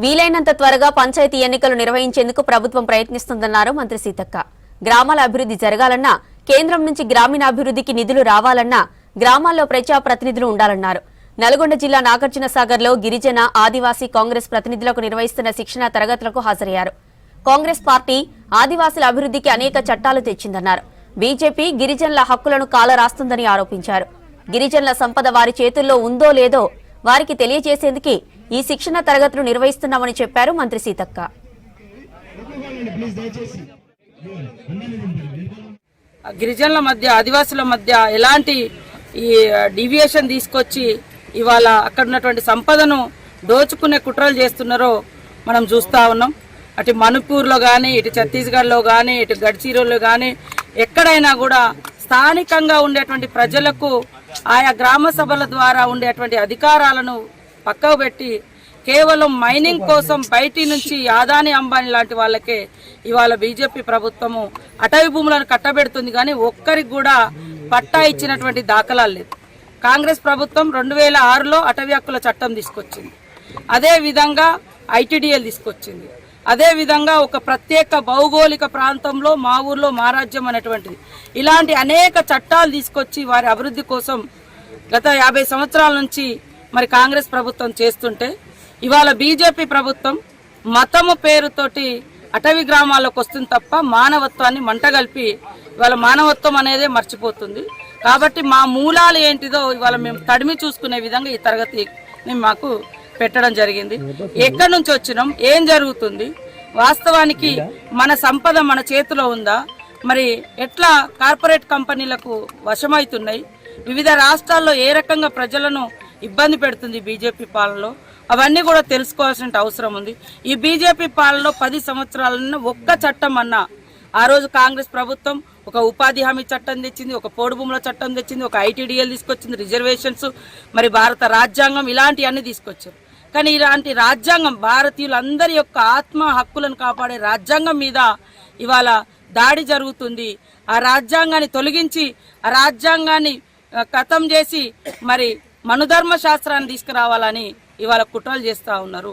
వీలైనంత త్వరగా పంచాయతీ ఎన్నికలు నిర్వహించేందుకు ప్రభుత్వం ప్రయత్నిస్తుందన్నారు మంత్రి సీతక్క. గ్రామాల అభివృద్ధి జరగాలన్నా, కేంద్రం నుంచి గ్రామీణాభివృద్ధికి నిధులు రావాలన్నా గ్రామాల్లో ప్రజాప్రతినిధులు ఉండాలన్నారు. నల్గొండ జిల్లా నాగార్జునసాగర్లో గిరిజన, ఆదివాసీ కాంగ్రెస్ ప్రతినిధులకు నిర్వహిస్తున్న శిక్షణ తరగతులకు హాజరయ్యారు. కాంగ్రెస్ పార్టీ ఆదివాసీల అభివృద్ధికి అనేక చట్టాలు తెచ్చిందన్నారు. బీజేపీ గిరిజనుల హక్కులను కాలరాస్తుందని ఆరోపించారు. గిరిజనుల సంపద వారి చేతుల్లో ఉందో లేదో వారికి తెలియజేసేందుకు ఈ శిక్షణ తరగతులు నిర్వహిస్తున్నామని చెప్పారు మంత్రి సీతక్క. గిరిజనుల మధ్య, ఆదివాసుల మధ్య ఎలాంటి ఈ డీవియేషన్ తీసుకొచ్చి ఇవాళ అక్కడ ఉన్నటువంటి సంపదను దోచుకునే కుట్రలు చేస్తున్నారో మనం చూస్తూ ఉన్నాం. అటు మణిపూర్లో కానీ, ఇటు ఛత్తీస్గఢ్లో కానీ, ఇటు గడ్చిరోల్లో కానీ ఎక్కడైనా కూడా స్థానికంగా ఉండేటువంటి ప్రజలకు ఆయా గ్రామ సభల ద్వారా ఉండేటువంటి అధికారాలను పక్కకు పెట్టి కేవలం మైనింగ్ కోసం బయటి నుంచి అదానీ, అంబానీ లాంటి వాళ్ళకే ఇవాళ బీజేపీ ప్రభుత్వము అటవీ భూములను కట్టబెడుతుంది. కానీ ఒక్కరికి కూడా పట్టా ఇచ్చినటువంటి దాఖలాలు లేదు. కాంగ్రెస్ ప్రభుత్వం 2006లో అటవీ హక్కుల చట్టం తీసుకొచ్చింది. అదే విధంగా ఐటీడీఎల్ తీసుకొచ్చింది. అదే విధంగా ఒక ప్రత్యేక భౌగోళిక ప్రాంతంలో మా ఊర్లో మా రాజ్యం అనేటువంటిది, ఇలాంటి అనేక చట్టాలు తీసుకొచ్చి వారి అభివృద్ధి కోసం గత 50 సంవత్సరాల నుంచి మరి కాంగ్రెస్ ప్రభుత్వం చేస్తుంటే, ఇవాళ బీజేపీ ప్రభుత్వం మతము పేరుతోటి అటవీ గ్రామాల్లోకి వస్తుంది తప్ప మానవత్వాన్ని మంటగలిపి ఇవాళ మానవత్వం అనేదే మర్చిపోతుంది. కాబట్టి మా మూలాలు ఏంటిదో ఇవాళ మేము తడిమి చూసుకునే విధంగా ఈ తరగతి మాకు పెట్టడం జరిగింది. ఎక్కడి నుంచి వచ్చినాం, ఏం జరుగుతుంది, వాస్తవానికి మన సంపద మన చేతిలో ఉందా, మరి ఎట్లా కార్పొరేట్ కంపెనీలకు వశమవుతున్నాయి, వివిధ రాష్ట్రాల్లో ఏ రకంగా ప్రజలను ఇబ్బంది పెడుతుంది బీజేపీ పాలనలో, అవన్నీ కూడా తెలుసుకోవాల్సిన అవసరం ఉంది. ఈ బీజేపీ పాలనలో 10 సంవత్సరాలన్న ఒక్క చట్టం అన్నా, ఆ రోజు కాంగ్రెస్ ప్రభుత్వం ఒక ఉపాధి హామీ చట్టం తెచ్చింది, ఒక పోడు భూముల చట్టం తెచ్చింది, ఒక ఐటీడీఎల్ తీసుకొచ్చింది, రిజర్వేషన్స్, మరి భారత రాజ్యాంగం, ఇలాంటివన్నీ తీసుకొచ్చారు. కానీ ఇలాంటి రాజ్యాంగం, భారతీయులందరి యొక్క ఆత్మ హక్కులను కాపాడే రాజ్యాంగం మీద ఇవాళ దాడి జరుగుతుంది. ఆ రాజ్యాంగాన్ని తొలగించి, ఆ రాజ్యాంగాన్ని ఖతం చేసి మరి మనుధర్మ శాస్త్రాన్ని తీసుకురావాలని ఇవాళ కుట్రలు చేస్తూ ఉన్నారు.